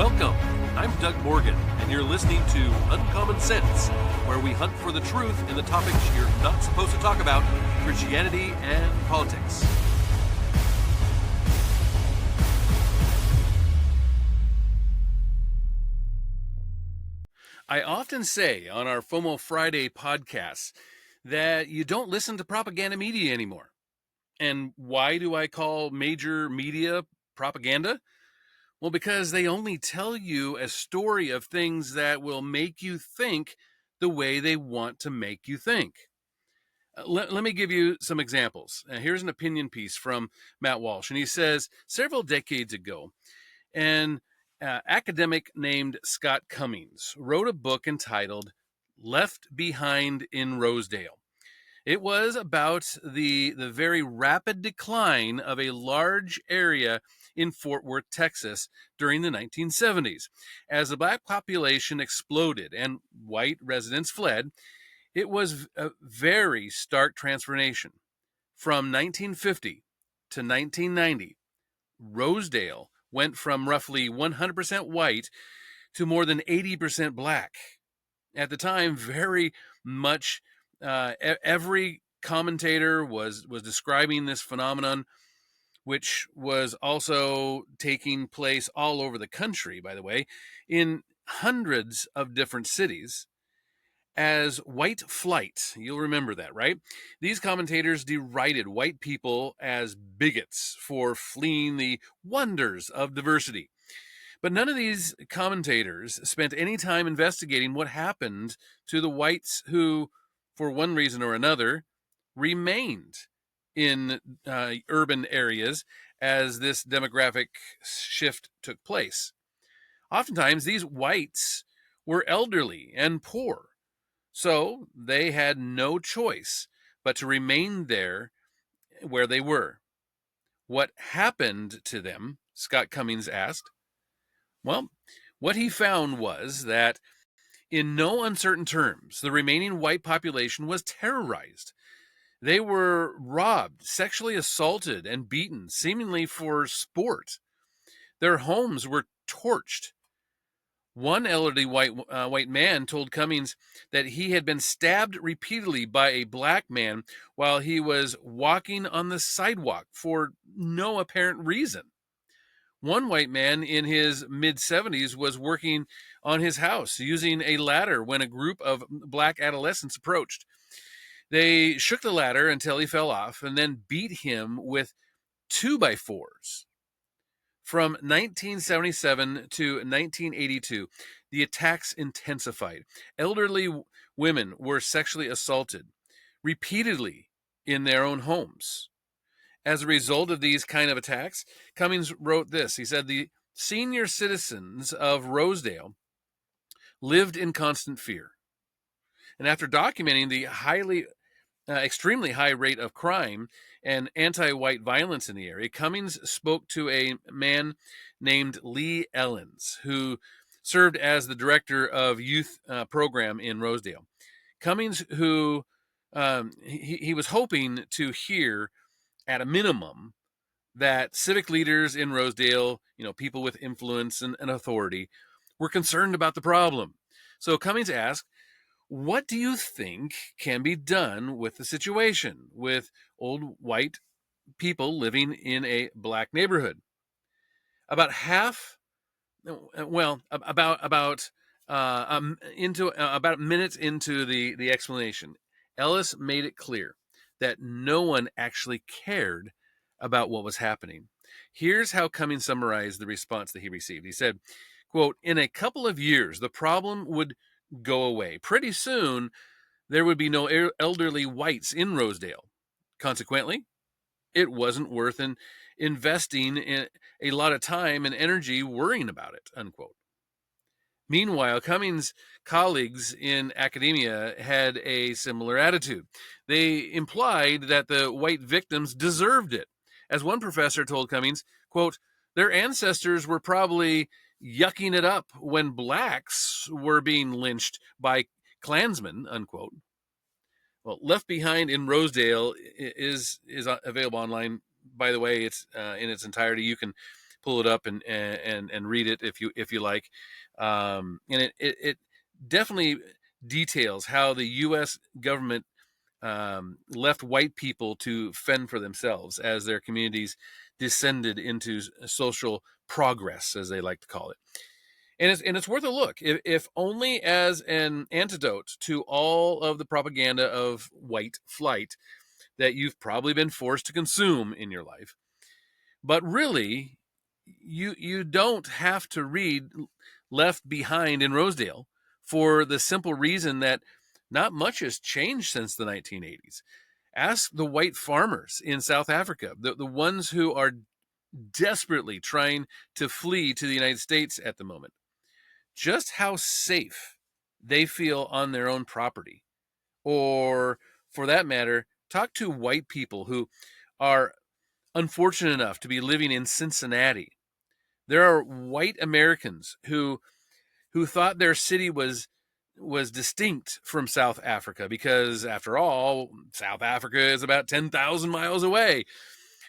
Welcome. I'm Doug Morgan, and you're listening to Uncommon Sense, where we hunt for the truth in the topics you're not supposed to talk about, Christianity and politics. I often say on our FOMO Friday podcasts that you don't listen to propaganda media anymore. And why do I call major media propaganda? Well, because they only tell you a story of things that will make you think the way they want to make you think. Let me give you some examples. Here's an opinion piece from Matt Walsh, and he says, several decades ago, an academic named Scott Cummings wrote a book entitled Left Behind in Rosedale. It was about the very rapid decline of a large area in Fort Worth, Texas during the 1970s. As the black population exploded and white residents fled, it was a very stark transformation. From 1950 to 1990, Rosedale went from roughly 100% white to more than 80% black. At the time, very much every commentator was describing this phenomenon, which was also taking place all over the country, by the way, in hundreds of different cities, as white flight. You'll remember that, right? These commentators derided white people as bigots for fleeing the wonders of diversity. But none of these commentators spent any time investigating what happened to the whites who, for one reason or another, remained in urban areas as this demographic shift took place. Oftentimes, these whites were elderly and poor, so they had no choice but to remain there where they were. What happened to them, Scott Cummings asked? Well, what he found was that in no uncertain terms, the remaining white population was terrorized. They were robbed, sexually assaulted, and beaten, seemingly for sport. Their homes were torched. One elderly white man told Cummings that he had been stabbed repeatedly by a black man while he was walking on the sidewalk for no apparent reason. One white man in his mid-70s was working on his house using a ladder when a group of black adolescents approached. They shook the ladder until he fell off and then beat him with 2x4s. From 1977 to 1982, the attacks intensified. Elderly women were sexually assaulted repeatedly in their own homes. As a result of these kind of attacks, Cummings wrote this. He said, the senior citizens of Rosedale lived in constant fear. And after documenting the extremely high rate of crime and anti-white violence in the area, Cummings spoke to a man named Lee Ellens, who served as the director of youth program in Rosedale. Cummings, who he was hoping to hear at a minimum that civic leaders in Rosedale, people with influence and authority, were concerned about the problem. So Cummings asked, what do you think can be done with the situation with old white people living in a black neighborhood? About minutes into the explanation, Ellis made it clear that no one actually cared about what was happening. Here's how Cummings summarized the response that he received. He said, quote, in a couple of years, the problem would go away. Pretty soon, there would be no elderly whites in Rosedale. Consequently, it wasn't worth investing in a lot of time and energy worrying about it, unquote. Meanwhile, Cummings' colleagues in academia had a similar attitude. They implied that the white victims deserved it. As one professor told Cummings, quote, their ancestors were probably yucking it up when blacks were being lynched by Klansmen, unquote. Well, Left Behind in Rosedale is available online. By the way, it's in its entirety. You can pull it up and read it if you like. And it definitely details how the U.S. government left white people to fend for themselves as their communities descended into social progress, as they like to call it. And it's worth a look, if only as an antidote to all of the propaganda of white flight that you've probably been forced to consume in your life. But really, you don't have to read Left Behind in Rosedale for the simple reason that not much has changed since the 1980s. Ask the white farmers in South Africa, the ones who are desperately trying to flee to the United States at the moment, just how safe they feel on their own property. Or, for that matter, talk to white people who are unfortunate enough to be living in Cincinnati. There are white Americans who thought their city was distinct from South Africa because, after all, South Africa is about 10,000 miles away.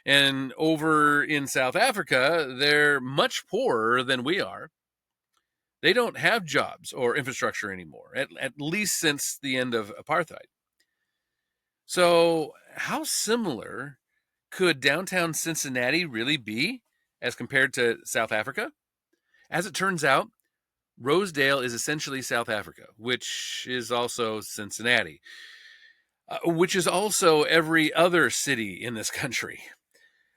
And over in South Africa, they're much poorer than we are. They don't have jobs or infrastructure anymore, at least since the end of apartheid. So, how similar could downtown Cincinnati really be as compared to South Africa? As it turns out, Rosedale is essentially South Africa, which is also Cincinnati, which is also every other city in this country.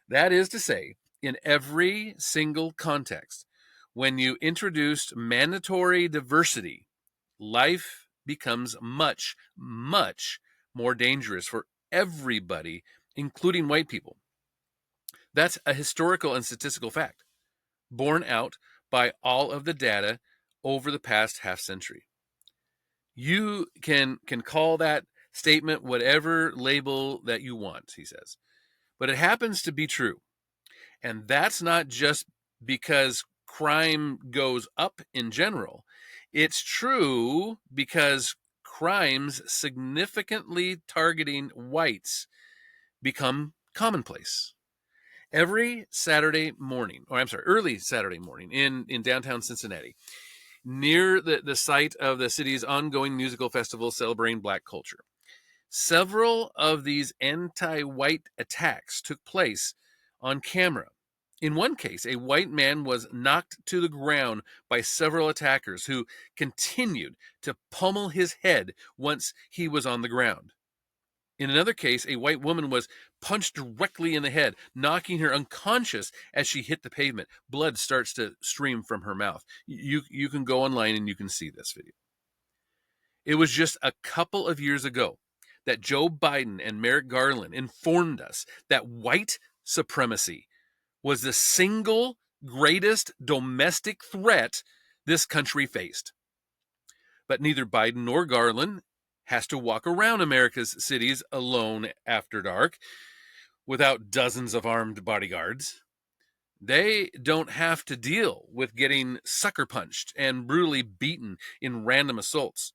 That is to say, in every single context, when you introduced mandatory diversity, life becomes much, much more dangerous for everybody, including white people. That's a historical and statistical fact, borne out by all of the data over the past half century. You can call that statement whatever label that you want, he says, but it happens to be true. And that's not just because crime goes up in general. It's true because crimes significantly targeting whites become commonplace. Every Saturday morning, early Saturday morning in downtown Cincinnati, near the site of the city's ongoing musical festival celebrating Black culture, several of these anti-white attacks took place on camera. In one case, a white man was knocked to the ground by several attackers who continued to pummel his head once he was on the ground. In another case, a white woman was punched directly in the head, knocking her unconscious as she hit the pavement. Blood starts to stream from her mouth. You can go online and you can see this video. It was just a couple of years ago that Joe Biden and Merrick Garland informed us that white supremacy was the single greatest domestic threat this country faced. But neither Biden nor Garland has to walk around America's cities alone after dark without dozens of armed bodyguards. They don't have to deal with getting sucker punched and brutally beaten in random assaults.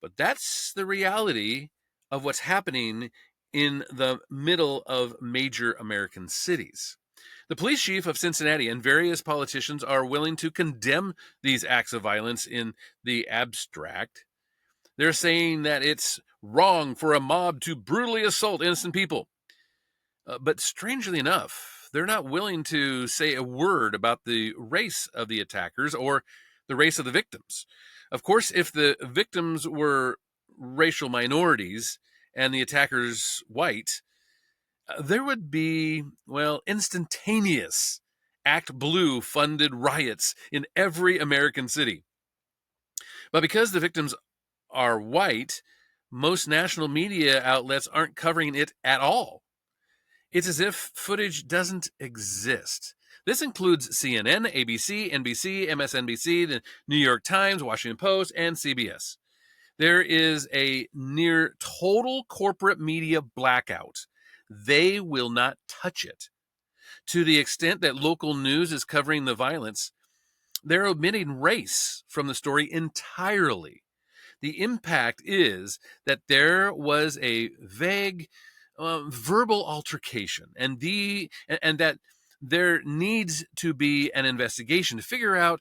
But that's the reality of what's happening in the middle of major American cities. The police chief of Cincinnati and various politicians are willing to condemn these acts of violence in the abstract. They're saying that it's wrong for a mob to brutally assault innocent people. But strangely enough, they're not willing to say a word about the race of the attackers or the race of the victims. Of course, if the victims were racial minorities and the attackers white, there would be, well, instantaneous Act Blue funded riots in every American city. But because the victims are white, most national media outlets aren't covering it at all. It's as if footage doesn't exist. This includes CNN, ABC, NBC, MSNBC, the New York Times, Washington Post, and CBS. There is a near total corporate media blackout. They will not touch it. To the extent that local news is covering the violence, they're omitting race from the story entirely. The impact is that there was a vague verbal altercation, and that There needs to be an investigation to figure out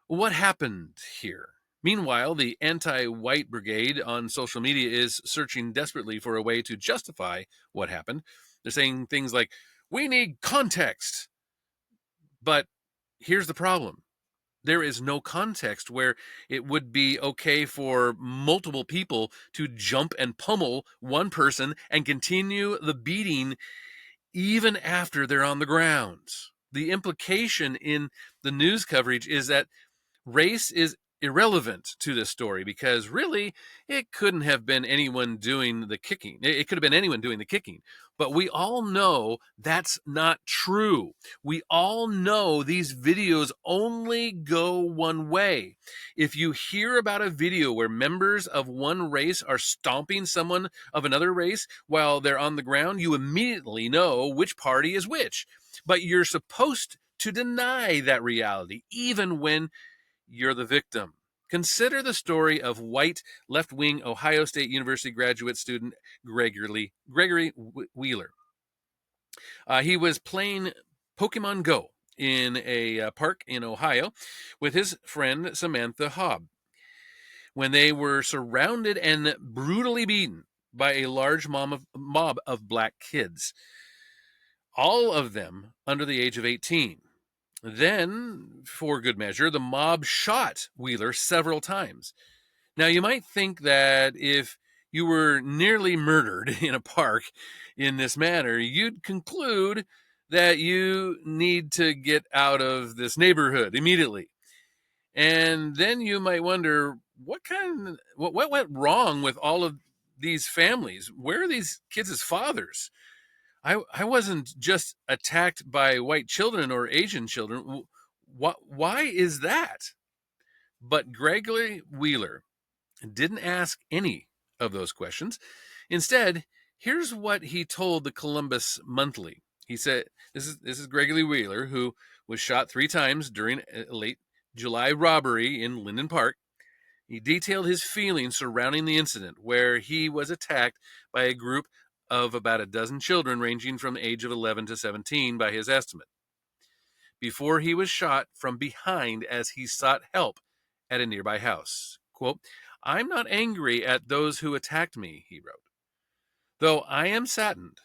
what happened here. Meanwhile, the anti-white brigade on social media is searching desperately for a way to justify what happened. They're saying things like, we need context. But here's the problem. There is no context where it would be okay for multiple people to jump and pummel one person and continue the beating even after they're on the ground. The implication in the news coverage is that race is irrelevant to this story because really it couldn't have been anyone doing the kicking. It could have been anyone doing the kicking. But we all know that's not true. We all know these videos only go one way. If you hear about a video where members of one race are stomping someone of another race while they're on the ground, you immediately know which party is which. But you're supposed to deny that reality, even when you're the victim. Consider the story of white left-wing Ohio State University graduate student Gregory Wheeler. He was playing Pokemon Go in a park in Ohio with his friend Samantha Hobb when they were surrounded and brutally beaten by a large mob of black kids, all of them under the age of 18. Then, for good measure, the mob shot Wheeler several times. Now, you might think that if you were nearly murdered in a park in this manner, you'd conclude that you need to get out of this neighborhood immediately. And then you might wonder what went wrong with all of these families? Where are these kids' fathers? I wasn't just attacked by white children or Asian children. Why is that? But Gregory Wheeler didn't ask any of those questions. Instead, here's what he told the Columbus Monthly. He said, this is Gregory Wheeler, who was shot 3 times during a late July robbery in Linden Park. He detailed his feelings surrounding the incident, where he was attacked by a group of about a dozen children ranging from the age of 11 to 17 by his estimate, before he was shot from behind as he sought help at a nearby house. Quote, I'm not angry at those who attacked me, he wrote, though I am saddened.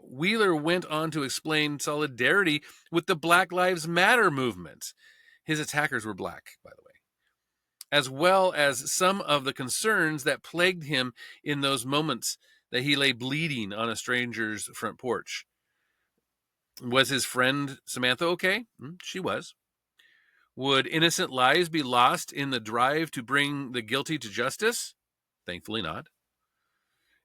Wheeler went on to explain solidarity with the Black Lives Matter movement. His attackers were black, by the way, as well as some of the concerns that plagued him in those moments that he lay bleeding on a stranger's front porch. Was his friend Samantha okay? She was. Would innocent lives be lost in the drive to bring the guilty to justice? Thankfully not.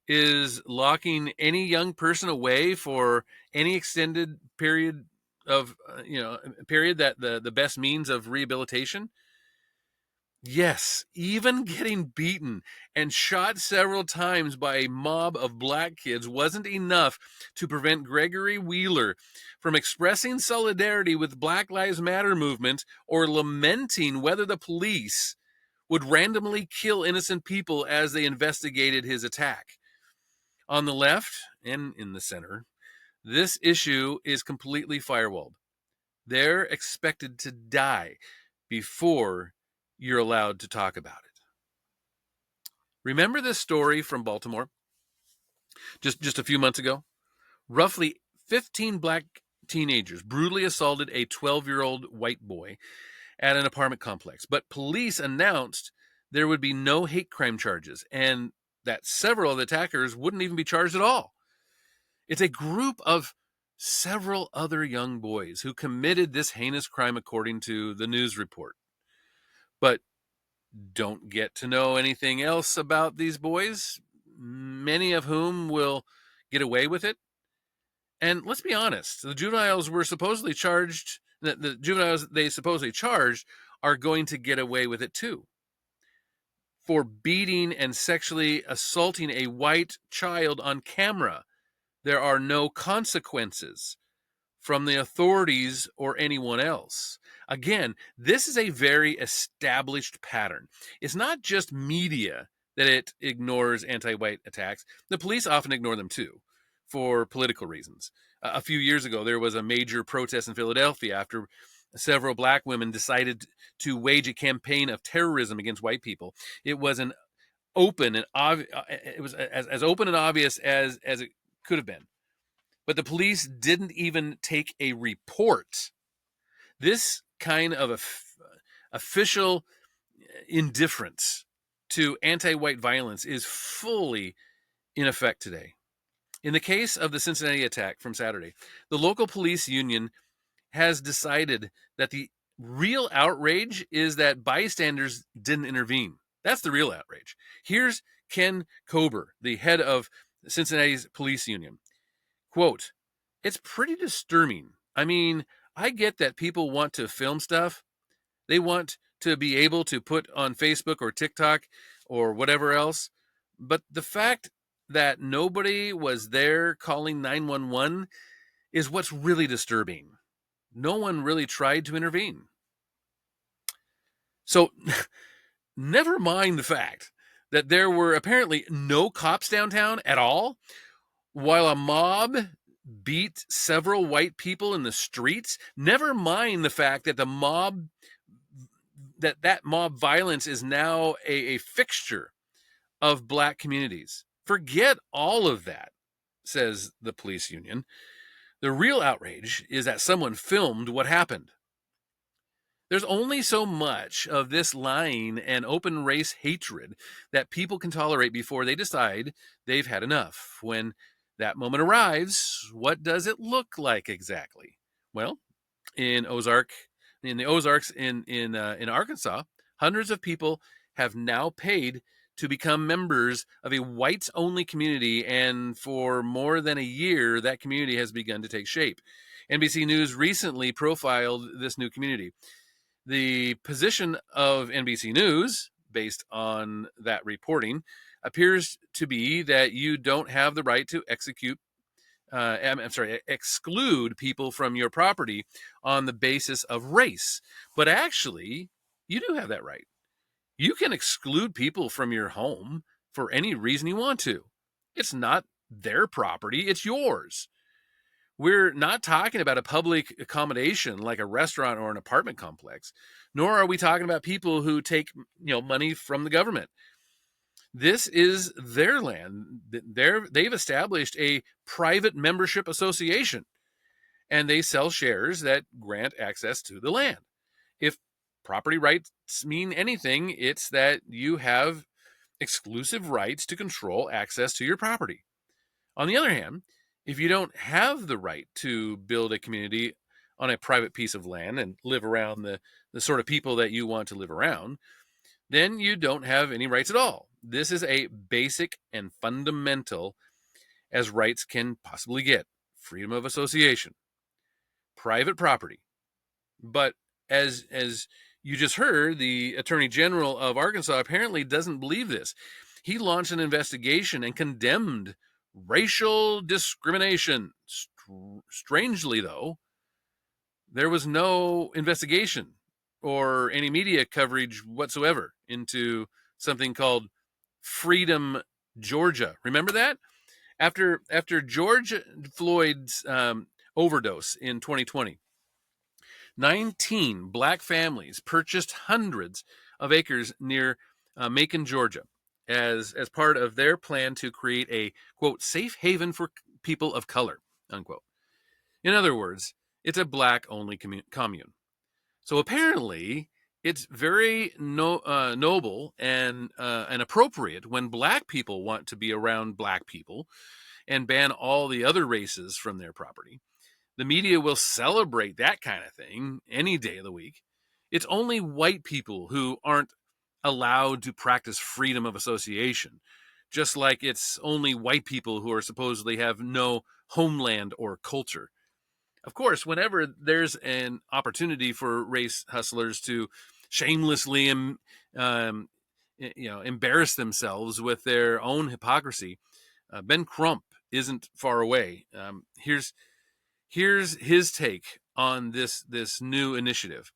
Is locking any young person away for any extended period of, period that the best means of rehabilitation? Yes, even getting beaten and shot several times by a mob of black kids wasn't enough to prevent Gregory Wheeler from expressing solidarity with Black Lives Matter movement or lamenting whether the police would randomly kill innocent people as they investigated his attack. On the left and in the center, this issue is completely firewalled. They're expected to die before you're allowed to talk about it. Remember this story from Baltimore just a few months ago? Roughly 15 black teenagers brutally assaulted a 12-year-old white boy at an apartment complex, but police announced there would be no hate crime charges and that several of the attackers wouldn't even be charged at all. It's a group of several other young boys who committed this heinous crime according to the news report. But don't get to know anything else about these boys, many of whom will get away with it. And let's be honest, the juveniles they supposedly charged are going to get away with it too. For beating and sexually assaulting a white child on camera, there are no consequences from the authorities or anyone else. Again, this is a very established pattern. It's not just media that it ignores anti-white attacks. The police often ignore them too. for political reasons. A few years ago, there was a major protest in Philadelphia after several black women decided to wage a campaign of terrorism against white people. It was an open and it was as open and obvious as it could have been. But the police didn't even take a report. This kind of official indifference to anti-white violence is fully in effect today. In the case of the Cincinnati attack from Saturday, the local police union has decided that the real outrage is that bystanders didn't intervene. That's the real outrage. Here's Ken Kober, the head of Cincinnati's police union. Quote, "It's pretty disturbing. I mean, I get that people want to film stuff. They want to be able to put on Facebook or TikTok or whatever else. But the fact that nobody was there calling 911 is what's really disturbing. No one really tried to intervene." So, never mind the fact that there were apparently no cops downtown at all, while a mob beat several white people in the streets. Never mind the fact that that mob violence is now a fixture of black communities. Forget all of that, says the police union. The real outrage is that someone filmed what happened. There's only so much of this lying and open race hatred that people can tolerate before they decide they've had enough. When that moment arrives, what does it look like exactly? Well, in the Ozarks in Arkansas, hundreds of people have now paid to become members of a whites-only community, and for more than a year, that community has begun to take shape. NBC News recently profiled this new community. The position of NBC News, based on that reporting, appears to be that you don't have the right to exclude people from your property on the basis of race. But actually, you do have that right. You can exclude people from your home for any reason you want to. It's not their property, it's yours. We're not talking about a public accommodation like a restaurant or an apartment complex, nor are we talking about people who take, money from the government. This is their land. They've established a private membership association, and they sell shares that grant access to the land. If property rights mean anything, it's that you have exclusive rights to control access to your property. On the other hand, if you don't have the right to build a community on a private piece of land and live around the sort of people that you want to live around, then you don't have any rights at all. This is a basic and fundamental as rights can possibly get. Freedom of association, private property. But as you just heard, the Attorney General of Arkansas apparently doesn't believe this. He launched an investigation and condemned racial discrimination. Strangely, though, there was no investigation or any media coverage whatsoever into something called Freedom Georgia. Remember that? After George Floyd's overdose in 2020, 19 black families purchased hundreds of acres near Macon, Georgia, as part of their plan to create a, quote, safe haven for people of color, unquote. In other words, it's a black-only commune. So apparently, it's very noble and appropriate when black people want to be around black people and ban all the other races from their property. The media will celebrate that kind of thing any day of the week. It's only white people who aren't allowed to practice freedom of association, just like it's only white people who are supposedly have no homeland or culture. Of course, whenever there's an opportunity for race hustlers to shamelessly embarrass themselves with their own hypocrisy, Ben Crump isn't far away. Here's his take on this new initiative.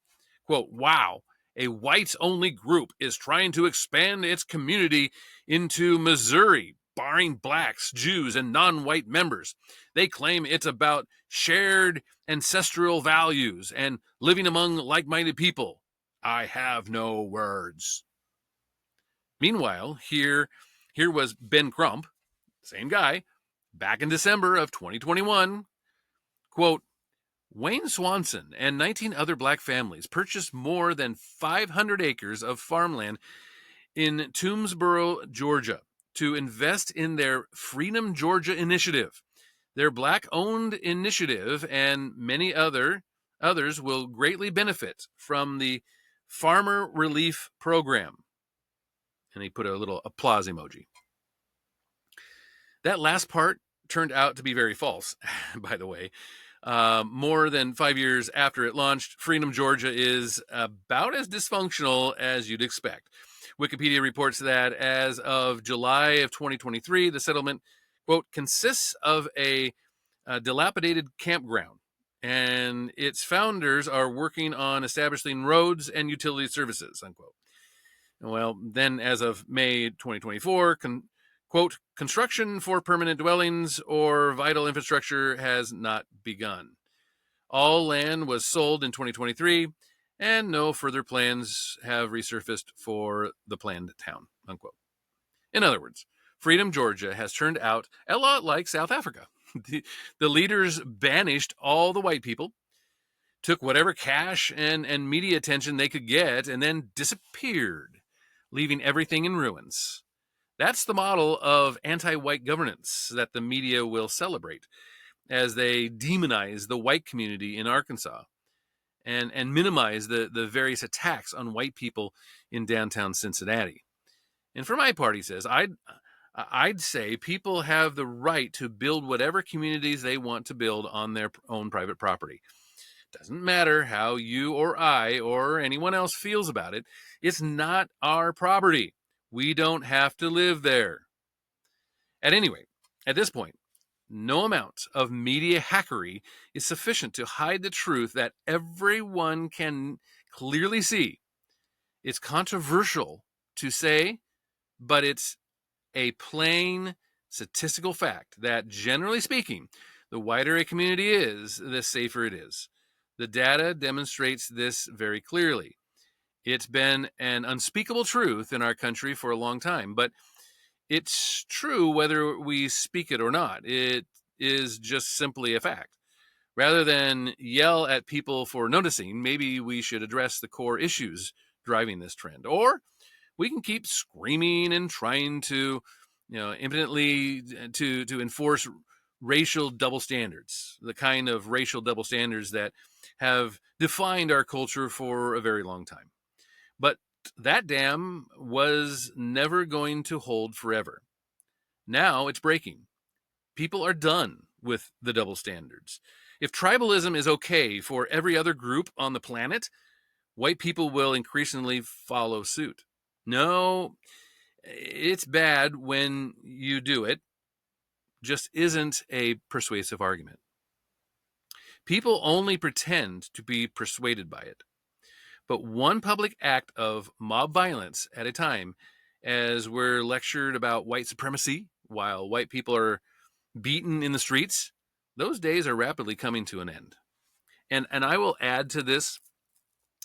Quote, "Wow, a whites-only group is trying to expand its community into Missouri. barring blacks, Jews, and non-white members. They claim it's about shared ancestral values and living among like-minded people. I have no words. Meanwhile, here was Ben Crump, same guy, back in December of 2021, quote, Wayne Swanson and 19 other black families purchased more than 500 acres of farmland in Toomsboro, Georgia, to invest in their Freedom Georgia initiative. Their black-owned initiative and many others will greatly benefit from the Farmer Relief Program. And he put a little applause emoji. That last part turned out to be very false, by the way. More than 5 years after it launched, Freedom Georgia is about as dysfunctional as you'd expect. Wikipedia reports that as of July of 2023, the settlement, quote, consists of a dilapidated campground, and its founders are working on establishing roads and utility services, unquote. Well, then as of May 2024, quote, construction for permanent dwellings or vital infrastructure has not begun. All land was sold in 2023, and no further plans have resurfaced for the planned town, unquote. In other words, Freedom Georgia has turned out a lot like South Africa. The leaders banished all the white people, took whatever cash and media attention they could get, and then disappeared, leaving everything in ruins. That's the model of anti-white governance that the media will celebrate as they demonize the white community in Arkansas and minimize the various attacks on white people in downtown Cincinnati. And for my part, he says, I'd say people have the right to build whatever communities they want to build on their own private property. Doesn't matter how you or I or anyone else feels about it. It's not our property. We don't have to live there. At any rate, at this point, no amount of media hackery is sufficient to hide the truth that everyone can clearly see. It's controversial to say, but it's a plain statistical fact that, generally speaking, the wider a community is, the safer it is. The data demonstrates this very clearly. It's been an unspeakable truth in our country for a long time, but it's true whether we speak it or not. It is just simply a fact. Rather than yell at people for noticing, maybe we should address the core issues driving this trend. Or we can keep screaming and trying to, impotently to enforce racial double standards, the kind of racial double standards that have defined our culture for a very long time. But that dam was never going to hold forever. Now it's breaking. People are done with the double standards. If tribalism is okay for every other group on the planet, white people will increasingly follow suit. No, it's bad when you do it. Just isn't a persuasive argument. People only pretend to be persuaded by it. But one public act of mob violence at a time, as we're lectured about white supremacy while white people are beaten in the streets, those days are rapidly coming to an end. And I will add to this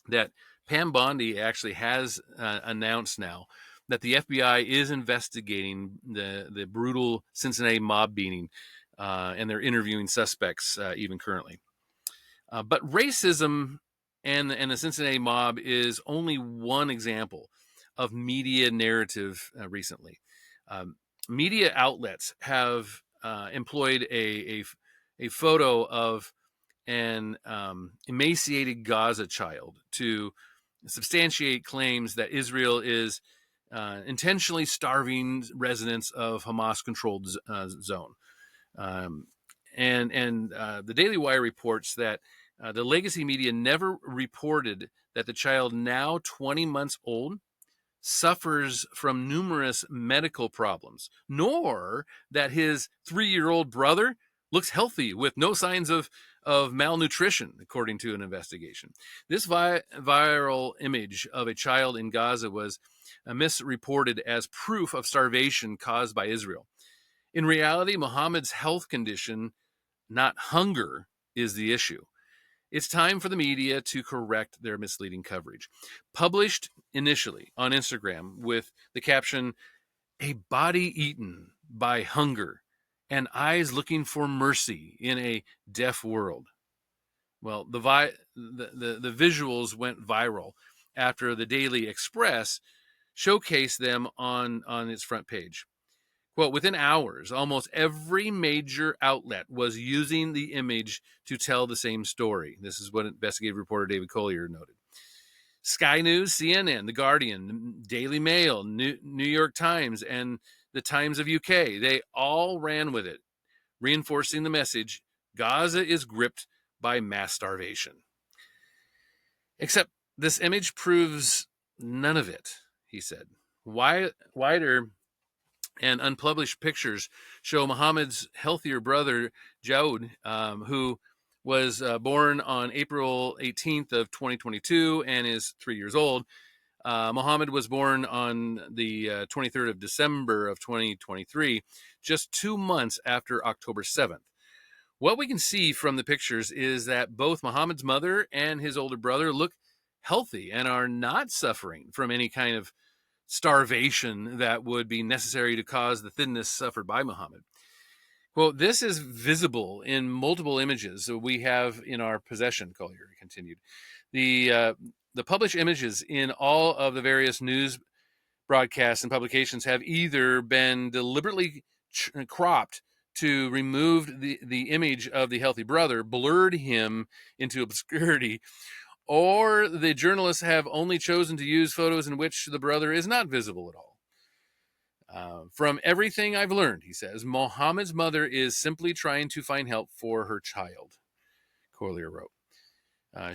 that Pam Bondi actually has announced now that the FBI is investigating the brutal Cincinnati mob beating, and they're interviewing suspects even currently. But racism and the Cincinnati mob is only one example of media narrative recently. Media outlets have employed a photo of an emaciated Gaza child to substantiate claims that Israel is intentionally starving residents of Hamas-controlled zone. And the Daily Wire reports that the legacy media never reported that the child, now 20 months old, suffers from numerous medical problems, nor that his 3-year-old brother looks healthy with no signs of malnutrition, according to an investigation. This viral image of a child in Gaza was misreported as proof of starvation caused by Israel. In reality, Muhammad's health condition, not hunger, is the issue. It's time for the media to correct their misleading coverage. Published initially on Instagram with the caption, "A body eaten by hunger and eyes looking for mercy in a deaf world." Well, the visuals went viral after the Daily Express showcased them on its front page. Quote, within hours, almost every major outlet was using the image to tell the same story. This is what investigative reporter David Collier noted. Sky News, CNN, The Guardian, Daily Mail, New York Times, and the Times of UK, they all ran with it, reinforcing the message: Gaza is gripped by mass starvation. Except this image proves none of it, he said. Wider and unpublished pictures show Muhammad's healthier brother, Jaoud, who was born on April 18th of 2022 and is 3 years old. Muhammad was born on the 23rd of December of 2023, just 2 months after October 7th. What we can see from the pictures is that both Muhammad's mother and his older brother look healthy and are not suffering from any kind of starvation that would be necessary to cause the thinness suffered by Muhammad. Quote, this is visible in multiple images that we have in our possession, Collier continued. The published images in all of the various news broadcasts and publications have either been deliberately cropped to remove the image of the healthy brother, blurred him into obscurity, or the journalists have only chosen to use photos in which the brother is not visible at all. From everything I've learned, he says, Muhammad's mother is simply trying to find help for her child, Collier wrote.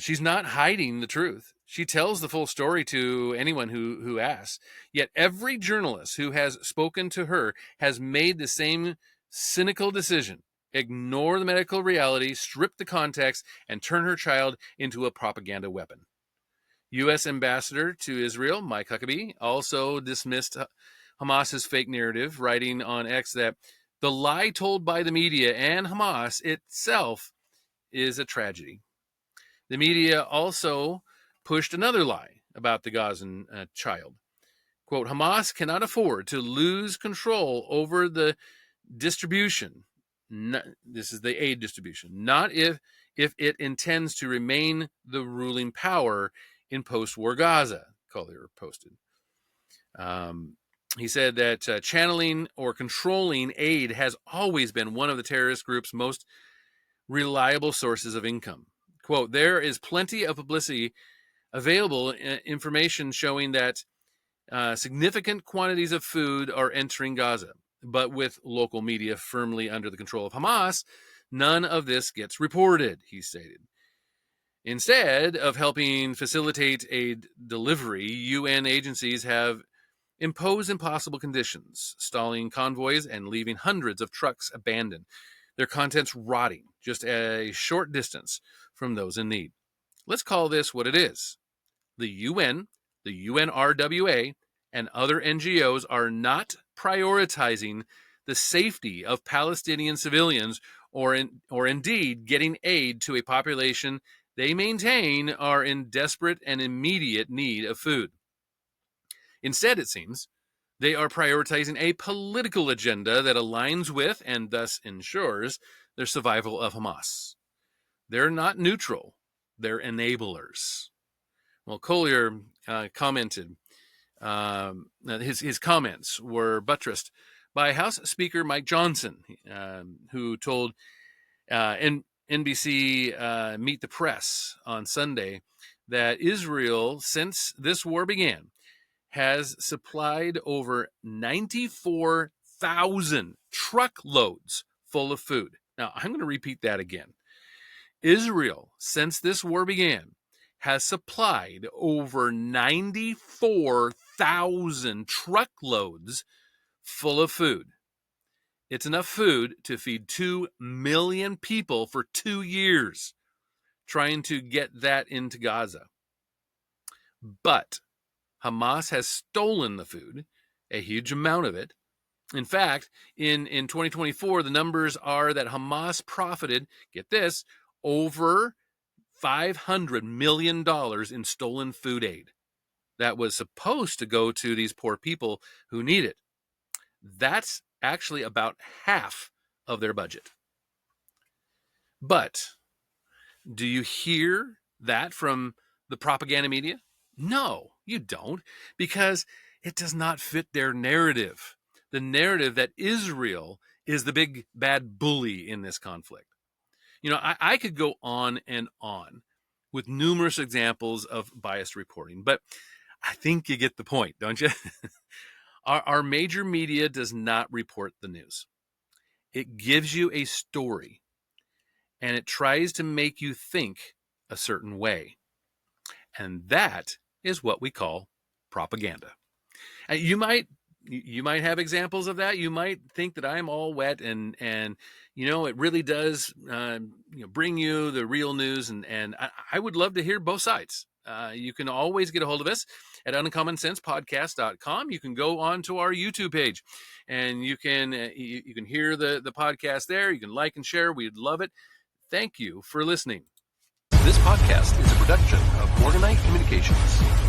She's not hiding the truth. She tells the full story to anyone who asks. Yet every journalist who has spoken to her has made the same cynical decision: ignore the medical reality, strip the context, and turn her child into a propaganda weapon. U.S. Ambassador to Israel, Mike Huckabee, also dismissed Hamas's fake narrative, writing on X that the lie told by the media and Hamas itself is a tragedy. The media also pushed another lie about the Gazan child. Quote, Hamas cannot afford to lose control over the distribution. This is the aid distribution, not if it intends to remain the ruling power in post-war Gaza, Collier posted. He said that channeling or controlling aid has always been one of the terrorist group's most reliable sources of income. Quote, there is plenty of publicity available, information showing that significant quantities of food are entering Gaza. But with local media firmly under the control of Hamas, none of this gets reported, he stated. Instead of helping facilitate aid delivery, UN agencies have imposed impossible conditions, stalling convoys and leaving hundreds of trucks abandoned, their contents rotting just a short distance from those in need. Let's call this what it is. The UN, the UNRWA, and other NGOs are not prioritizing the safety of Palestinian civilians or indeed getting aid to a population they maintain are in desperate and immediate need of food. Instead, it seems, they are prioritizing a political agenda that aligns with and thus ensures their survival of Hamas. They're not neutral, they're enablers. Well, Collier commented, his comments were buttressed by House Speaker Mike Johnson, who told NBC Meet the Press on Sunday that Israel, since this war began, has supplied over 94,000 truckloads full of food. Now, I'm going to repeat that again. Israel, since this war began, has supplied over 94,000 truckloads full of food. It's enough food to feed 2 million people for 2 years, trying to get that into Gaza. But Hamas has stolen the food, a huge amount of it, In fact, in 2024, the numbers are that Hamas profited, get this, over $500 million in stolen food aid that was supposed to go to these poor people who need it. That's actually about half of their budget. But do you hear that from the propaganda media? No, you don't, because it does not fit their narrative. The narrative that Israel is the big bad bully in this conflict. You know, I could go on and on with numerous examples of biased reporting, but I think you get the point, don't you? Our major media does not report the news. It gives you a story, and it tries to make you think a certain way. And that is what we call propaganda. You might have examples of that. You might think that I'm all wet, and it really does bring you the real news, and I would love to hear both sides. You can always get a hold of us at uncommonsensepodcast.com. You can go on to our YouTube page, and you can hear the podcast there. You can like and share. We'd love it. Thank you for listening. This podcast is a production of Morganite Communications.